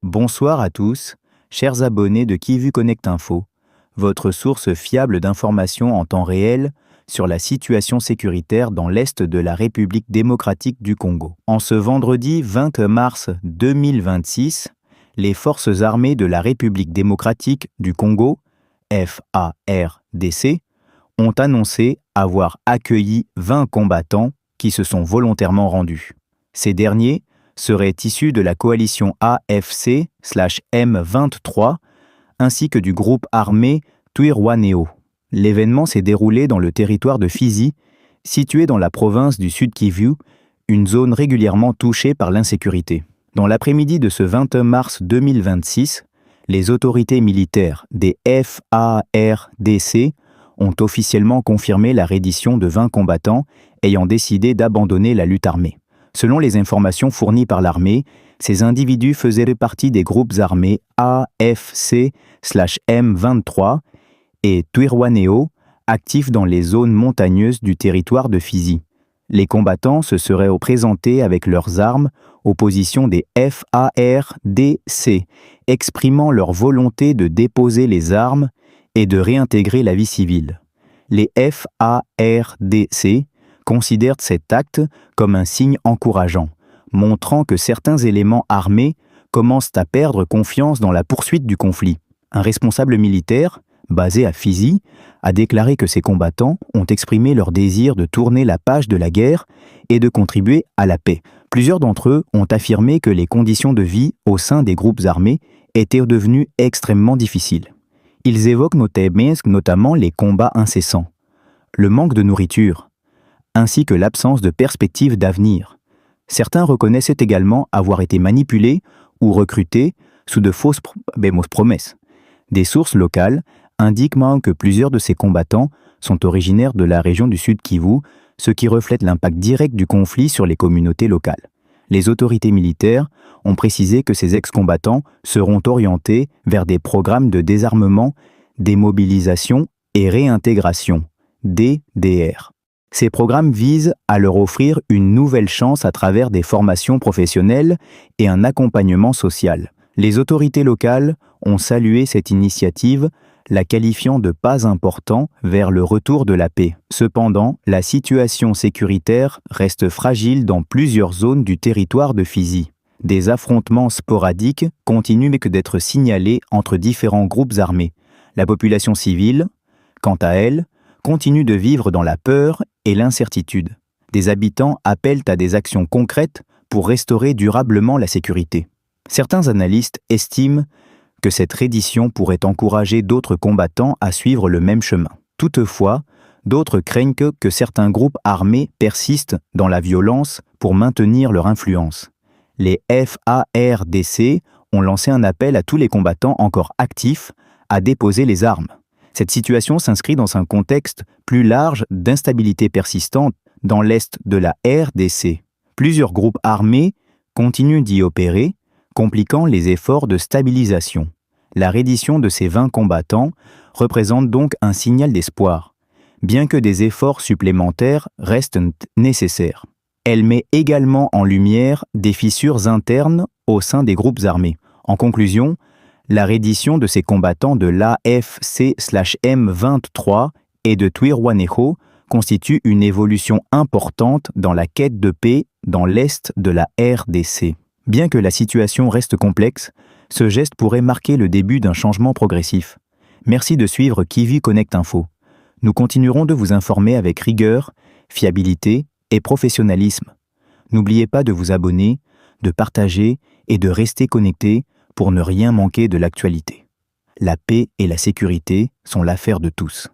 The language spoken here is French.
Bonsoir à tous, chers abonnés de Kivu Connect Info, votre source fiable d'informations en temps réel sur la situation sécuritaire dans l'Est de la République démocratique du Congo. En ce vendredi 20 mars 2026, les forces armées de la République démocratique du Congo, FARDC, ont annoncé avoir accueilli 20 combattants qui se sont volontairement rendus. Ces derniers seraient issus de la coalition AFC/M23 ainsi que du groupe armé Twirwaneho. L'événement s'est déroulé dans le territoire de Fizi, situé dans la province du Sud Kivu, une zone régulièrement touchée par l'insécurité. Dans l'après-midi de ce 20 mars 2026, les autorités militaires des FARDC ont officiellement confirmé la reddition de 20 combattants ayant décidé d'abandonner la lutte armée. Selon les informations fournies par l'armée, ces individus faisaient partie des groupes armés AFC/M23 et Twirwaneho, actifs dans les zones montagneuses du territoire de Fizi. Les combattants se seraient présentés avec leurs armes aux positions des FARDC, exprimant leur volonté de déposer les armes et de réintégrer la vie civile. Les FARDC considèrent cet acte comme un signe encourageant, montrant que certains éléments armés commencent à perdre confiance dans la poursuite du conflit. Un responsable militaire, basé à Fizi, a déclaré que ces combattants ont exprimé leur désir de tourner la page de la guerre et de contribuer à la paix. Plusieurs d'entre eux ont affirmé que les conditions de vie au sein des groupes armés étaient devenues extrêmement difficiles. Ils évoquent notamment les combats incessants, le manque de nourriture, ainsi que l'absence de perspectives d'avenir. Certains reconnaissaient également avoir été manipulés ou recrutés sous de fausses promesses. Des sources locales indiquent que plusieurs de ces combattants sont originaires de la région du Sud Kivu, ce qui reflète l'impact direct du conflit sur les communautés locales. Les autorités militaires ont précisé que ces ex-combattants seront orientés vers des programmes de désarmement, démobilisation et réintégration, DDR. Ces programmes visent à leur offrir une nouvelle chance à travers des formations professionnelles et un accompagnement social. Les autorités locales ont salué cette initiative, la qualifiant de pas important vers le retour de la paix. Cependant, la situation sécuritaire reste fragile dans plusieurs zones du territoire de Fizi. Des affrontements sporadiques continuent d'être signalés entre différents groupes armés. La population civile, quant à elle, continue de vivre dans la peur et l'incertitude. Des habitants appellent à des actions concrètes pour restaurer durablement la sécurité. Certains analystes estiment que cette reddition pourrait encourager d'autres combattants à suivre le même chemin. Toutefois, d'autres craignent que certains groupes armés persistent dans la violence pour maintenir leur influence. Les FARDC ont lancé un appel à tous les combattants encore actifs à déposer les armes. Cette situation s'inscrit dans un contexte plus large d'instabilité persistante dans l'est de la RDC. Plusieurs groupes armés continuent d'y opérer, compliquant les efforts de stabilisation. La reddition de ces 20 combattants représente donc un signal d'espoir, bien que des efforts supplémentaires restent nécessaires. Elle met également en lumière des fissures internes au sein des groupes armés. En conclusion, la reddition de ces combattants de l'AFC/M23 et de Twirwaneho constitue une évolution importante dans la quête de paix dans l'est de la RDC. Bien que la situation reste complexe, ce geste pourrait marquer le début d'un changement progressif. Merci de suivre Kivu Connect Info. Nous continuerons de vous informer avec rigueur, fiabilité et professionnalisme. N'oubliez pas de vous abonner, de partager et de rester connecté pour ne rien manquer de l'actualité. La paix et la sécurité sont l'affaire de tous.